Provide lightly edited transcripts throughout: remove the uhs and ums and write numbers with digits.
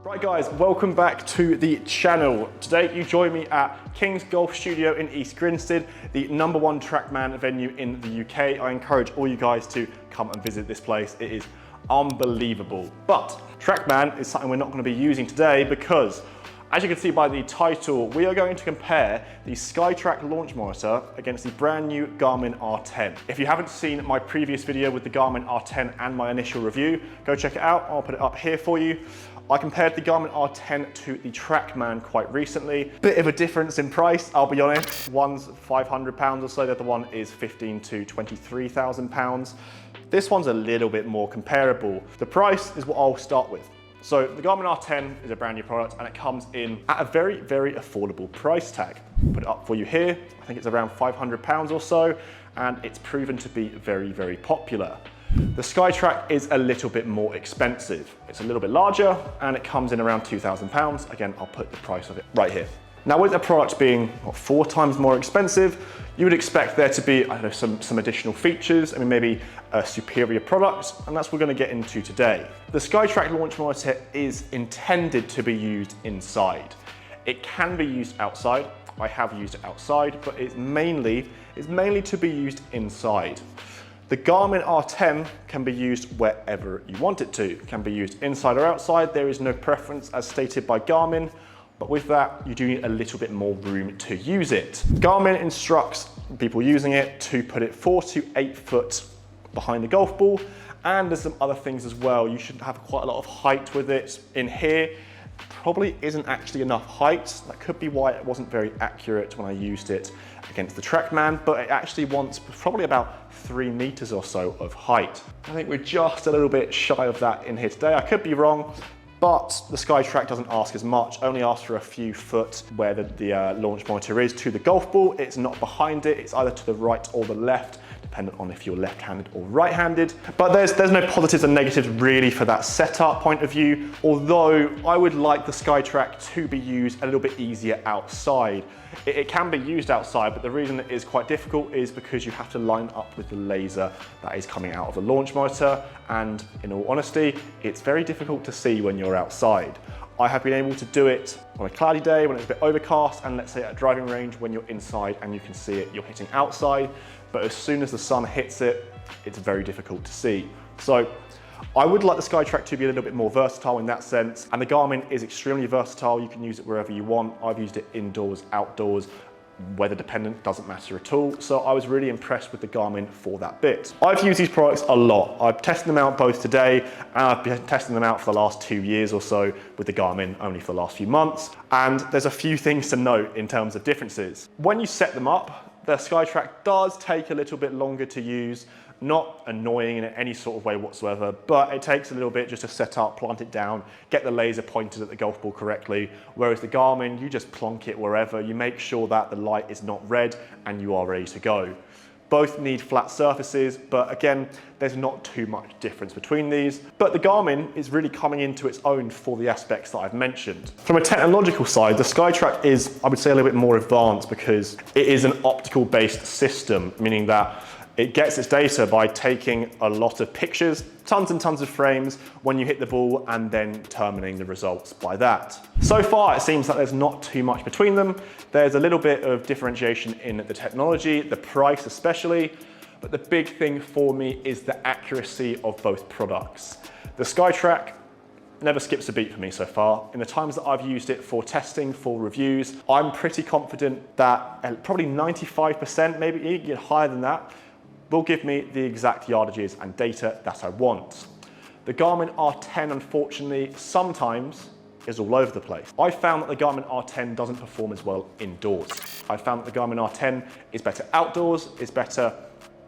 Right guys, welcome back to the channel. Today you join me at King's Golf Studio in East Grinstead, the #1 TrackMan venue in the UK. I encourage all you guys to come and visit this place. It is unbelievable. But TrackMan is something we're not going to be using today because, as you can see by the title, we are going to compare the Skytrak launch monitor against the brand new Garmin R10. If you haven't seen my previous video with the Garmin R10 and my initial review, go check it out. I'll put it up here for you. I compared the Garmin R10 to the TrackMan quite recently. Bit of a difference in price, I'll be honest. One's £500 or so, the other one is £15,000 to £23,000. This one's a little bit more comparable. The price is what I'll start with. So the Garmin R10 is a brand new product and it comes in at a very, very affordable price tag. Put it up for you here. I think it's around £500 or so, and it's proven to be very, very popular. The Skytrak is a little bit more expensive. It's a little bit larger and it comes in around £2,000. Again, I'll put the price of it right here. Now, with the product being 4 times more expensive, you would expect there to be, I don't know, some additional features. I mean, maybe a superior product, and that's what we're going to get into today. The Skytrak launch monitor is intended to be used inside. It can be used outside. I have used it outside, but it's mainly to be used inside. The Garmin R10 can be used wherever you want it to. It can be used inside or outside. There is no preference as stated by Garmin, but with that, you do need a little bit more room to use it. Garmin instructs people using it to put it 4 to 8 foot behind the golf ball, and there's some other things as well. You should have quite a lot of height with it. In here, probably isn't actually enough height. That could be why it wasn't very accurate when I used it against the TrackMan, but it actually wants probably about 3 meters or so of height. I think we're just a little bit shy of that in here today. I could be wrong, but the Skytrak doesn't ask as much, only asks for a few foot where the launch monitor is to the golf ball. It's not behind it, it's either to the right or the left, dependent on if you're left-handed or right-handed. But there's no positives and negatives really for that setup point of view, although I would like the Skytrak to be used a little bit easier outside. It can be used outside, but the reason it is quite difficult is because you have to line up with the laser that is coming out of the launch monitor, and in all honesty, it's very difficult to see when you're outside. I have been able to do it on a cloudy day when it's a bit overcast, and let's say at a driving range when you're inside and you can see it, you're hitting outside, but as soon as the sun hits it, it's very difficult to see. So I would like the Skytrak to be a little bit more versatile in that sense, and the Garmin is extremely versatile. You can use it wherever you want. I've used it indoors, outdoors, weather dependent, doesn't matter at all. So I was really impressed with the Garmin for that bit. I've used these products a lot. I've tested them out both today, and I've been testing them out for the last 2 years or so with the Garmin, only for the last few months. And there's a few things to note in terms of differences. When you set them up, the Skytrak does take a little bit longer to use. Not annoying in any sort of way whatsoever, but it takes a little bit just to set up, plant it down, get the laser pointed at the golf ball correctly, whereas the Garmin, you just plonk it wherever, you make sure that the light is not red, and you are ready to go. Both need flat surfaces, but again, there's not too much difference between these. But the Garmin is really coming into its own for the aspects that I've mentioned. From a technological side, the Skytrak is, I would say, a little bit more advanced because it is an optical based system, meaning that it gets its data by taking a lot of pictures, tons and tons of frames when you hit the ball, and then determining the results by that. So far, it seems that there's not too much between them. There's a little bit of differentiation in the technology, the price especially, but the big thing for me is the accuracy of both products. The Skytrak never skips a beat for me so far. In the times that I've used it for testing, for reviews, I'm pretty confident that probably 95%, maybe even higher than that, will give me the exact yardages and data that I want. The Garmin R10, unfortunately, sometimes is all over the place. I found that the Garmin R10 doesn't perform as well indoors. I found that the Garmin R10 is better outdoors, is better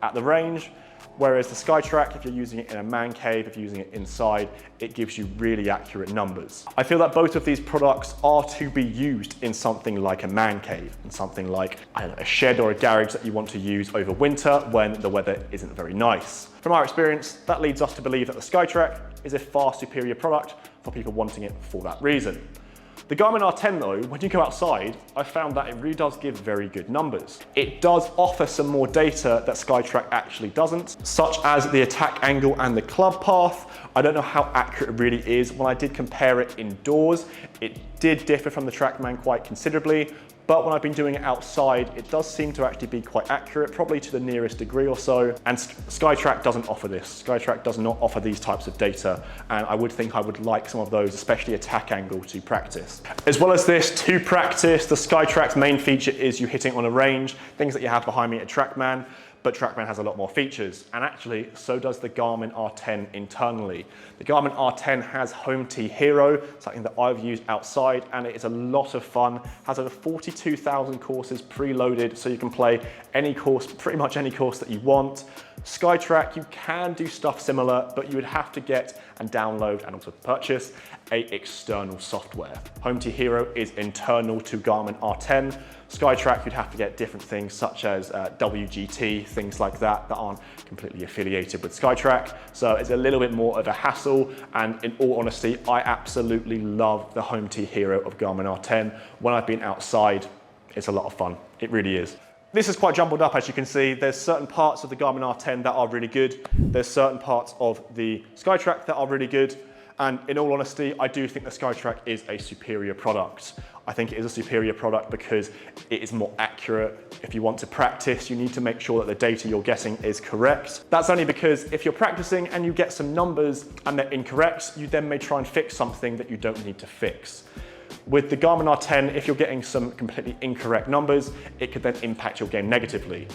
at the range, whereas the Skytrak, if you're using it in a man cave, if you're using it inside, it gives you really accurate numbers. I feel that both of these products are to be used in something like a man cave, in something like, I don't know, a shed or a garage that you want to use over winter when the weather isn't very nice. From our experience, that leads us to believe that the Skytrak is a far superior product for people wanting it for that reason. The Garmin R10 though, when you go outside, I found that it really does give very good numbers. It does offer some more data that Skytrak actually doesn't, such as the attack angle and the club path. I don't know how accurate it really is. When I did compare it indoors, it did differ from the TrackMan quite considerably, but when I've been doing it outside, it does seem to actually be quite accurate, probably to the nearest degree or so. And Skytrak doesn't offer this. Skytrak does not offer these types of data, and I would think I would like some of those, especially attack angle, to practice. As well as this, to practice, the Skytrak's main feature is you hitting on a range, things that you have behind me at TrackMan, but TrackMan has a lot more features, and actually so does the Garmin R10 internally. The Garmin R10 has Home Tee Hero, something that I've used outside, and it is a lot of fun. Has over 42,000 courses preloaded, so you can play any course, pretty much any course that you want. Skytrak, you can do stuff similar, but you would have to get and download and also purchase a external software. Home Tee Hero is internal to Garmin R10. Skytrak, you'd have to get different things such as WGT, things like that aren't completely affiliated with Skytrak. So it's a little bit more of a hassle. And in all honesty, I absolutely love the Home Tee Hero of Garmin R10. When I've been outside, it's a lot of fun. It really is. This is quite jumbled up, as you can see. There's certain parts of the Garmin R10 that are really good. There's certain parts of the Skytrak that are really good. And in all honesty, I do think the Skytrak is a superior product. I think it is a superior product because it is more accurate. If you want to practice, you need to make sure that the data you're getting is correct. That's only because if you're practicing and you get some numbers and they're incorrect, you then may try and fix something that you don't need to fix. With the Garmin R10, if you're getting some completely incorrect numbers, it could then impact your game negatively.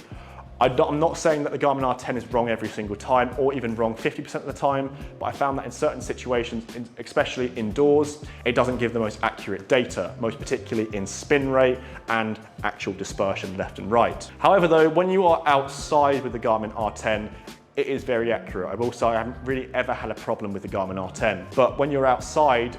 I'm not saying that the Garmin R10 is wrong every single time or even wrong 50% of the time, but I found that in certain situations, especially indoors, it doesn't give the most accurate data, most particularly in spin rate and actual dispersion left and right. However though, when you are outside with the Garmin R10, it is very accurate. I haven't really ever had a problem with the Garmin R10, but when you're outside,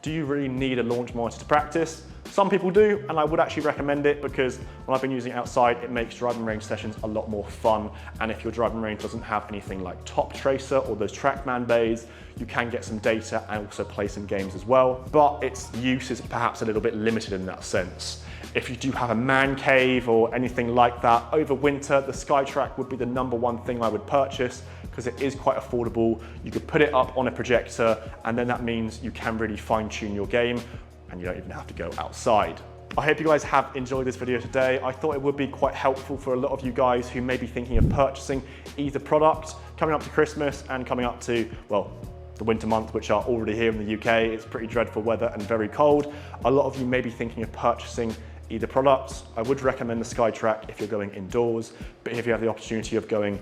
do you really need a launch monitor to practice? Some people do, and I would actually recommend it because when I've been using it outside, it makes driving range sessions a lot more fun. And if your driving range doesn't have anything like Top Tracer or those TrackMan bays, you can get some data and also play some games as well. But its use is perhaps a little bit limited in that sense. If you do have a man cave or anything like that, over winter, the Skytrak would be the #1 thing I would purchase because it is quite affordable. You could put it up on a projector, and then that means you can really fine tune your game and you don't even have to go outside. I hope you guys have enjoyed this video today. I thought it would be quite helpful for a lot of you guys who may be thinking of purchasing either product coming up to Christmas and coming up to, well, the winter months, which are already here in the UK. It's pretty dreadful weather and very cold. A lot of you may be thinking of purchasing either products. I would recommend the Skytrak if you're going indoors, but if you have the opportunity of going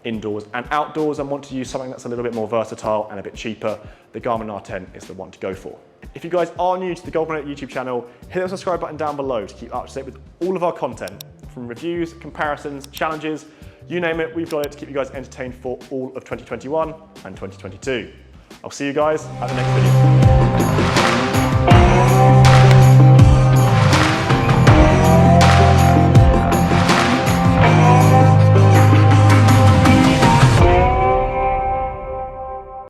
indoors and outdoors and want to use something that's a little bit more versatile and a bit cheaper, the Garmin R10 is the one to go for. If you guys are new to the GolfMagic YouTube channel, hit the subscribe button down below to keep up to date with all of our content, from reviews, comparisons, challenges, you name it, we've got it to keep you guys entertained for all of 2021 and 2022. I'll see you guys at the next video.